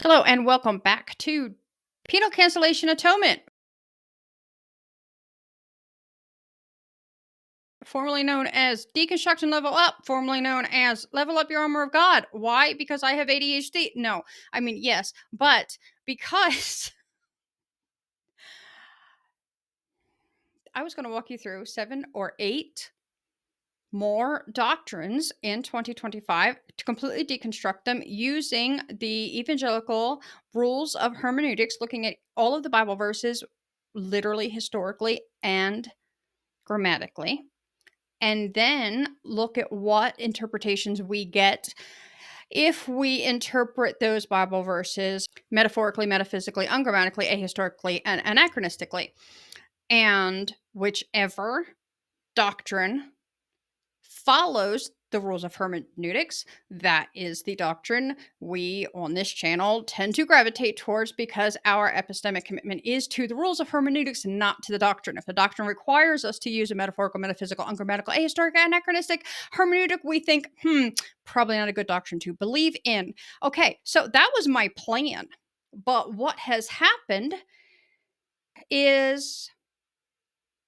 Hello and welcome back to Penal Cancellation Atonement, formerly known as Deconstruct and Level Up, formerly known as Level Up Your Armor of God. Why? Because I have ADHD? No. I mean, yes, but because I was going to walk you through 7 or 8 more doctrines in 2025 to completely deconstruct them using the evangelical rules of hermeneutics, looking at all of the Bible verses literally, historically, and grammatically, and then look at what interpretations we get if we interpret those Bible verses metaphorically, metaphysically, ungrammatically, ahistorically, and anachronistically. And whichever doctrine follows the rules of hermeneutics, that is the doctrine we on this channel tend to gravitate towards because our epistemic commitment is to the rules of hermeneutics, not to the doctrine. If the doctrine requires us to use a metaphorical, metaphysical, ungrammatical, ahistoric, anachronistic hermeneutic, we think, probably not a good doctrine to believe in. Okay, so that was my plan. But what has happened is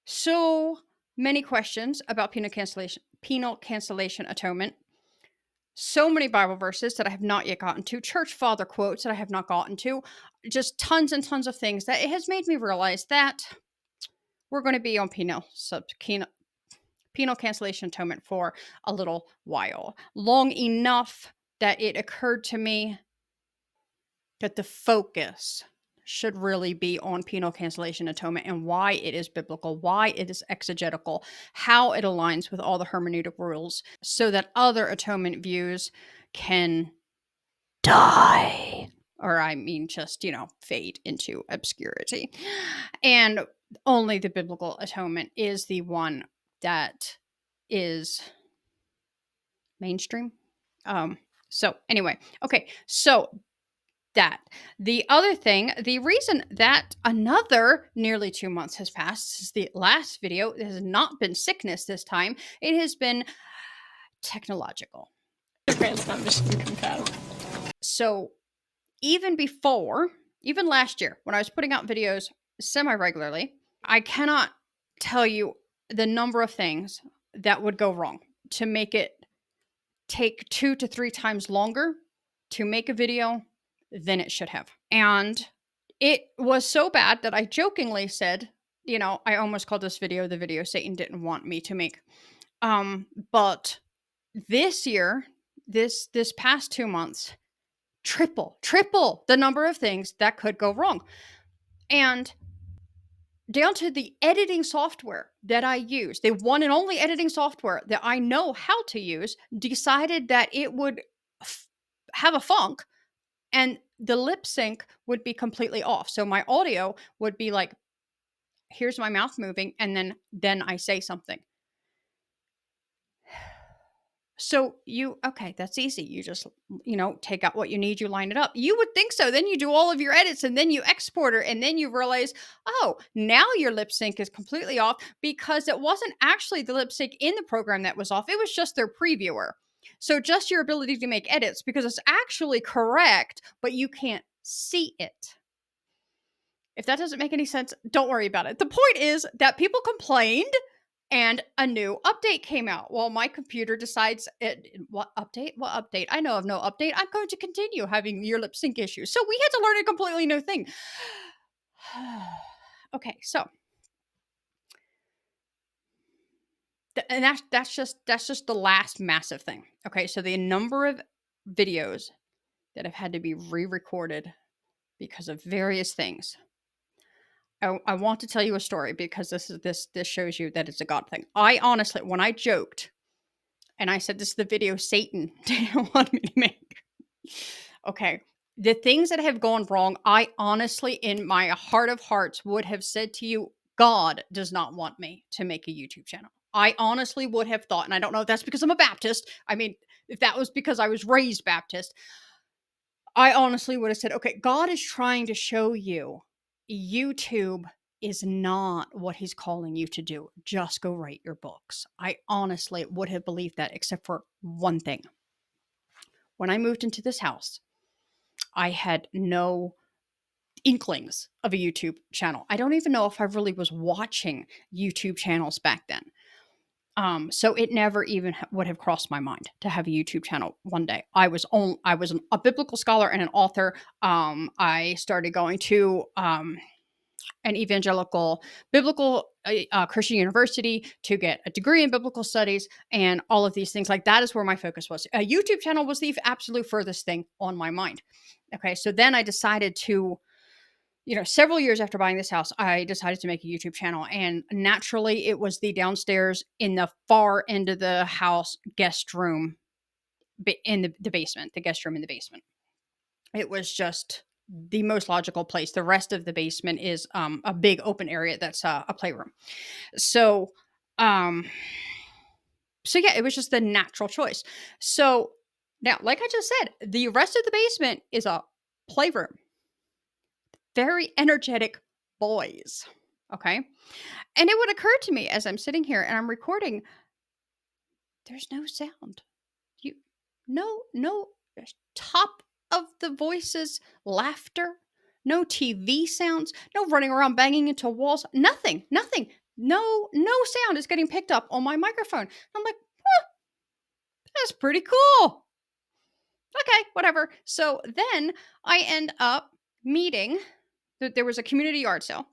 so many questions about penal cancellation atonement, so many Bible verses that I have not yet gotten to, church father quotes that I have not gotten to, just tons and tons of things that it has made me realize that we're going to be on penal cancellation atonement for a little while, long enough that it occurred to me that the focus should really be on penal cancellation atonement and why it is biblical, why it is exegetical, how it aligns with all the hermeneutic rules, so that other atonement views can die. Or, I mean, just, fade into obscurity. And only the biblical atonement is the one that is mainstream. So, anyway, okay, so that. The other thing, the reason that another nearly 2 months has passed since the last video, it has not been sickness this time, it has been technological. So even last year, when I was putting out videos semi-regularly, I cannot tell you the number of things that would go wrong to make it take 2 to 3 times longer to make a video than it should have. And it was so bad that I jokingly said, I almost called this video the video Satan didn't want me to make. But this year, this past 2 months, triple the number of things that could go wrong. And down to the editing software that I use, the one and only editing software that I know how to use, decided that it would have a funk and the lip sync would be completely off. So my audio would be like, here's my mouth moving, and then I say something. So okay, that's easy. You just, take out what you need, you line it up. You would think so. Then you do all of your edits and then you export her and then you realize, oh, now your lip sync is completely off because it wasn't actually the lip sync in the program that was off. It was just their previewer. So just your ability to make edits because it's actually correct, but you can't see it. If that doesn't make any sense, don't worry about it. The point is that people complained and a new update came out. Well, my computer decides, what update? What update? I know of no update. I'm going to continue having your lip sync issues. So we had to learn a completely new thing. Okay, so and that's just the last massive thing. Okay, so the number of videos that have had to be re-recorded because of various things. I want to tell you a story because this shows you that it's a God thing. I honestly, when I joked and I said this is the video Satan didn't want me to make. Okay, the things that have gone wrong, I honestly, in my heart of hearts, would have said to you, God does not want me to make a YouTube channel. I honestly would have thought, and I don't know if that's because I'm a Baptist. I mean, if that was because I was raised Baptist, I honestly would have said, okay, God is trying to show you YouTube is not what he's calling you to do. Just go write your books. I honestly would have believed that, except for one thing. When I moved into this house, I had no inklings of a YouTube channel. I don't even know if I really was watching YouTube channels back then. So it never even would have crossed my mind to have a YouTube channel one day. I was a biblical scholar and an author. I started going to an evangelical biblical Christian university to get a degree in biblical studies and all of these things. Like that is where my focus was. A YouTube channel was the absolute furthest thing on my mind. Okay, so then I decided to, several years after buying this house, I decided to make a YouTube channel. And naturally, it was the downstairs in the far end of the house guest room in the basement, the guest room in the basement. It was just the most logical place. The rest of the basement is a big open area that's a playroom. So, um, so yeah, it was just the natural choice. So now, like I just said, the rest of the basement is a playroom. Very energetic boys. Okay. And it would occur to me as I'm sitting here and I'm recording, there's no sound. You no top of the voices laughter, no TV sounds, no running around banging into walls, nothing. No sound is getting picked up on my microphone. I'm like, that's pretty cool. Okay, whatever. So then I end up meeting that there was a community yard sale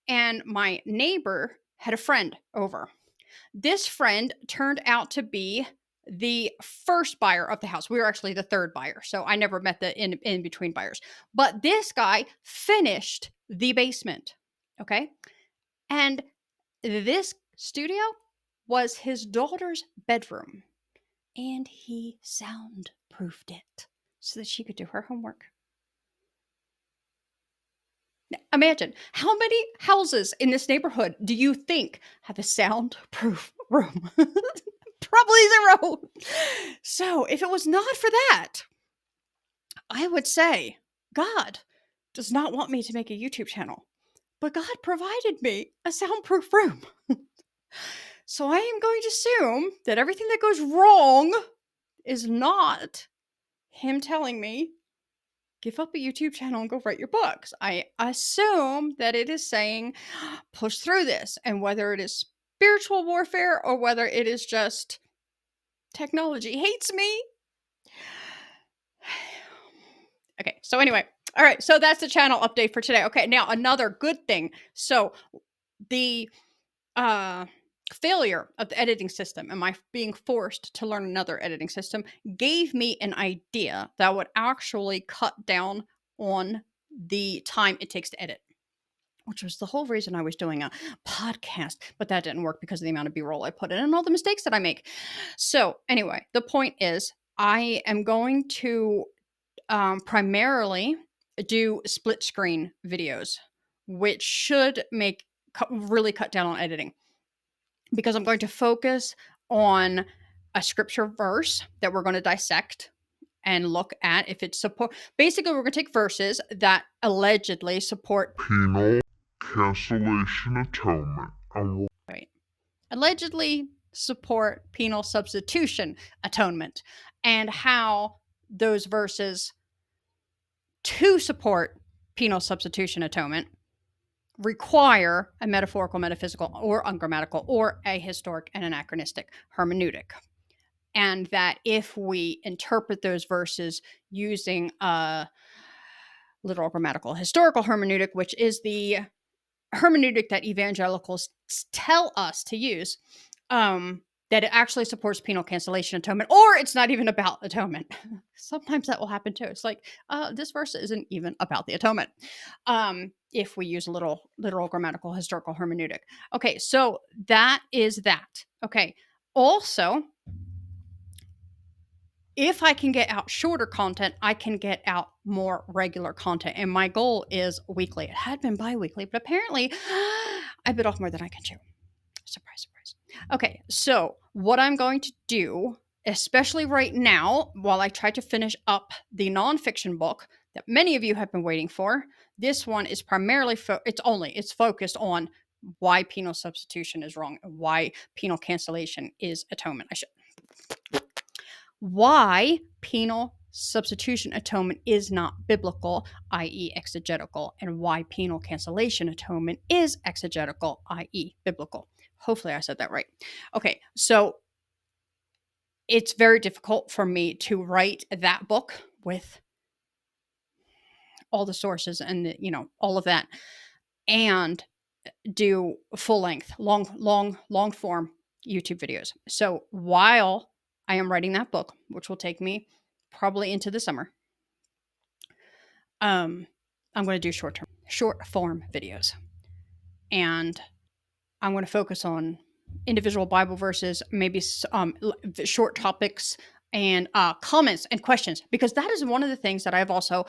and my neighbor had a friend over. This friend turned out to be the first buyer of the house. We were actually the third buyer. So I never met the in between buyers. But this guy finished the basement. Okay. And this studio was his daughter's bedroom. And he soundproofed it so that she could do her homework. Imagine how many houses in this neighborhood do you think have a soundproof room? Probably zero. So, if it was not for that, I would say God does not want me to make a YouTube channel, but God provided me a soundproof room. So, I am going to assume that everything that goes wrong is not Him telling me give up a YouTube channel and go write your books. I assume that it is saying push through this. And whether it is spiritual warfare or whether it is just technology hates me. Okay, so anyway, all right, so that's the channel update for today. Okay, now another good thing. So the failure of the editing system and my being forced to learn another editing system gave me an idea that would actually cut down on the time it takes to edit, which was the whole reason I was doing a podcast, but that didn't work because of the amount of B-roll I put in and all the mistakes that I make. So anyway, the point is I am going to primarily do split screen videos, which should make really cut down on editing because I'm going to focus on a scripture verse that we're going to dissect and look at if it support. Basically, we're going to take verses that allegedly support penal cancellation atonement. right, allegedly support penal substitution atonement and how those verses to support penal substitution atonement require a metaphorical, metaphysical, or ungrammatical, or a historic and anachronistic hermeneutic. And that if we interpret those verses using a literal, grammatical, historical hermeneutic, which is the hermeneutic that evangelicals tell us to use, that it actually supports penal cancellation atonement, or it's not even about atonement. Sometimes that will happen too. It's like, this verse isn't even about the atonement. If we use a literal, grammatical, historical hermeneutic. Okay, so that is that. Okay. Also, if I can get out shorter content, I can get out more regular content. And my goal is weekly. It had been bi-weekly, but apparently I bit off more than I can chew. Surprise, surprise. Okay, so what I'm going to do, especially right now, while I try to finish up the nonfiction book that many of you have been waiting for, this one is primarily, it's focused on why penal substitution is wrong and why penal cancellation is atonement. Why penal substitution atonement is not biblical, i.e., exegetical, and why penal cancellation atonement is exegetical, i.e., biblical. Hopefully, I said that right. Okay, so it's very difficult for me to write that book with all the sources and all of that, and do full length, long form YouTube videos. So while I am writing that book, which will take me probably into the summer, I'm going to do short form videos, and I'm going to focus on individual Bible verses, maybe short topics, and comments and questions, because that is one of the things that I've also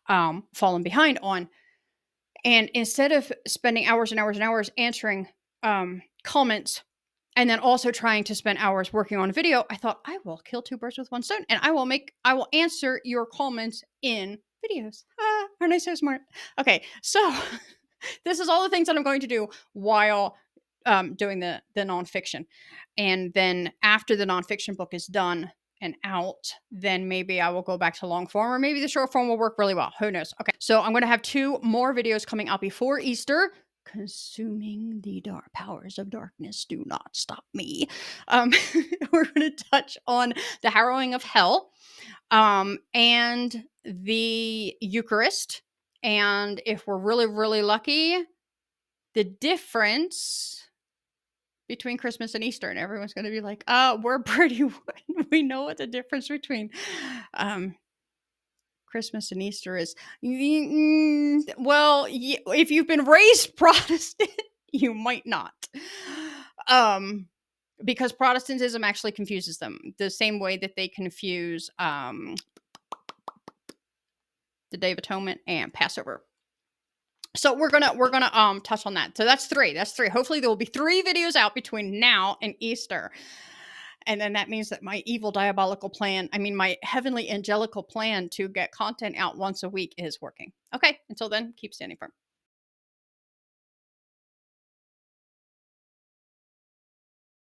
fallen behind on. And instead of spending hours and hours and hours answering comments, and then also trying to spend hours working on a video, I thought I will kill two birds with one stone, and I will answer your comments in videos. Aren't I so smart? Okay, so this is all the things that I'm going to do while doing the nonfiction, and then after the nonfiction book is done and out, then maybe I will go back to long form, or maybe the short form will work really well. Who knows? Okay, so I'm going to have 2 more videos coming out before Easter. Consuming the dark powers of darkness do not stop me. We're going to touch on the harrowing of hell, and the Eucharist, and if we're really, really lucky, the difference between Christmas and Easter, and everyone's going to be like, we're pretty, we know what the difference between Christmas and Easter is. Well, if you've been raised Protestant, you might not. Because Protestantism actually confuses them the same way that they confuse the Day of Atonement and Passover. So we're gonna touch on that. So that's 3. Hopefully there will be 3 videos out between now and Easter. And then that means that my evil diabolical plan, my heavenly angelical plan to get content out once a week is working. Okay, until then, keep standing firm.